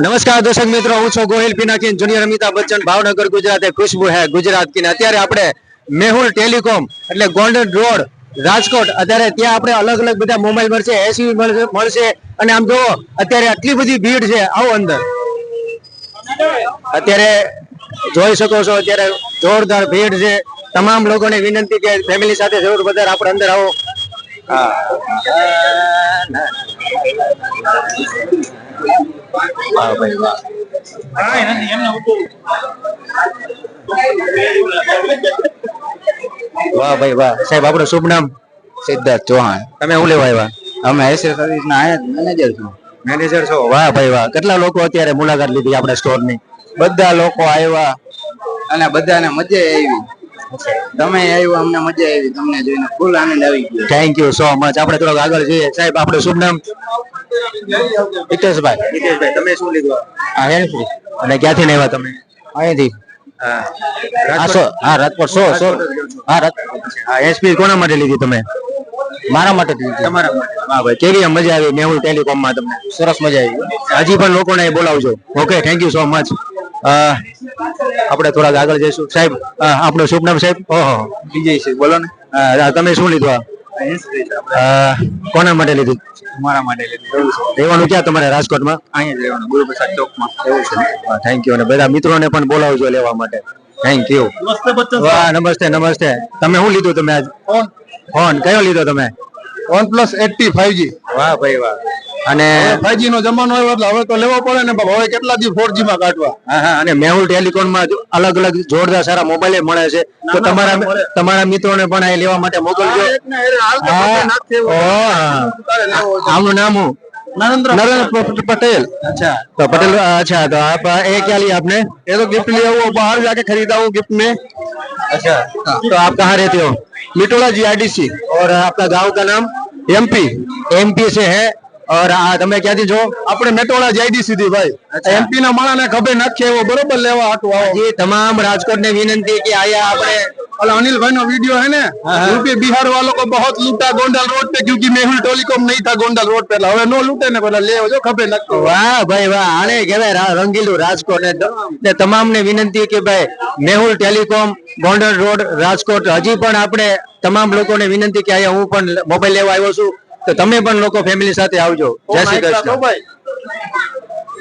નમસ્કાર દર્શક મિત્રો, હું છું ગોહિલ પિનાકીન જુનિયર અમિતાભ બચ્ચન, ભાવનગર ગુજરાત એ ખુશ્બુ હે ગુજરાત की। અત્યારે આપણે મેહુલ ટેલિકોમ એટલે ગોલ્ડન રોડ રાજકોટ, અત્યારે ત્યાં આપણે અલગ અલગ બધા મોબાઈલ મળશે, એસયુવી મળશે અને આમ જો અત્યારે આટલી બધી ભીડ છે, આવો અંદર। અત્યારે જોઈ શકો છો, અત્યારે જોરદાર ભીડ છે। તમામ લોકોને વિનંતી કે ફેમિલી સાથે જરૂર વધારે આપણે અંદર આવો। વાહ ભાઈ વાહ, વાહ ભાઈ વાહ। સાહેબ આપણું શુભ નામ? સિદ્ધાર્થ ચૌહાણ। તમે શું લેવા આવ્યા? અમે એસએ સર્વિસ ના મેનેજર છું। મેનેજર છો? વાહ ભાઈ વાહ। કેટલા લોકો અત્યારે મુલાકાત લીધી આપણે સ્ટોર ની? બધા લોકો આવ્યા અને બધાને મજા આવી। તમે આવ્યા, અમને મજા આવી, તમને જોઈને ફૂલ આનંદ આવી ગયો। Thank you so much. આપણે થોડોક આગળ જઈએ। સાહેબ આપણું શુભ નામ? હિતેશભાઈ। હિતેશભાઈ, તમે શું લીધું? હા હેલ્પફુલ। અને ક્યાંથી આવ્યા તમે? અહીંથી રાજકોટ 100 હા, એસપી કોના માટે લીધી તમે? મારા માટે જ લીધી। તમારા માટે? વાહ ભાઈ, કેવી મજા આવી મેહુલ ટેલિકોમ માં તમને? સરસ મજા આવી। હજી પણ લોકોને બોલાવજો। Okay, thank you so much. આપણે થોડાક આગળ જઈશું। સાહેબ આપણું શુભ નામ સાહેબ? ઓહો, વિજય છે, બોલો ને। તમે શું લીધું? કોના માટે લીધું? મારા માટે લીધી। રહેવાનું ક્યાં તમારે રાજકોટમાં? અહીંયા જ રહેવાનું, ગુરુપ્રસાદ ચોકમાં। એવું છે? Thank you. અને બધા મિત્રોને પણ બોલાવજો લેવા માટે। Thank you. વાહ, નમસ્તે નમસ્તે। તમે શું લીધું તમે આજ? ફોન કયો લીધો તમે? OnePlus 80 5G। વાહ ભાઈ વાહ। અને 5G નો જમાનો આવ્યો એટલે હવે તો લેવો પડે ને, હવે કેટલા દી 4G માં કાઢવા। હા હા, અને મેહુલ ટેલિકોમ માં અલગ અલગ જોરદાર સારા મોબાઈલ મળે છે, તો તમારા મિત્રોને પણ અહીં લેવા માટે મોકલજો। આમનું નામ હું? नरेंद्र पटेल। अच्छा तो पटेल, अच्छा तो आप ये क्या लिया आपने? ये तो गिफ्ट लिया, वो बाहर जाके खरीदा हूँ गिफ्ट में। अच्छा, तो आप कहाँ रहते हो? मिटोला GIDC। और आपका गांव का नाम? MP। MP से है। और તમે ક્યાંથી છો? આપણે મેટોડા JDC થી ભાઈ। MP ના માણાને ખભે નાખીએ એવો બરોબર લેવા આટો આવો। जी, तमाम राजकोट ने विनंती कि आया આપણે अनिल भाई नो वीडियो है ना, यूपी बिहार वालों को बहुत लूटा गोंडल रोड पे, क्योंकि मेहुल टेलिकॉम नहीं था गोंडल रोड पे। હવે નો લૂટે ને પેલા લે જો ખભે નાખતો। વાહ ભાઈ વાહ, આને કહેવાય રંગીલું રાજકોટ। ને તમામને વિનંતી કે ભાઈ મેહુલ ટેલિકોમ ગોંડલ રોડ રાજકોટ, હજી પણ આપણે તમામ લોકોને વિનંતી કે અહીંયા હું પણ મોબાઈલ લેવા આવ્યો છું, તો તમે પણ લોકો ફેમિલી સાથે આવજો। જય શ્રી કૃષ્ણ।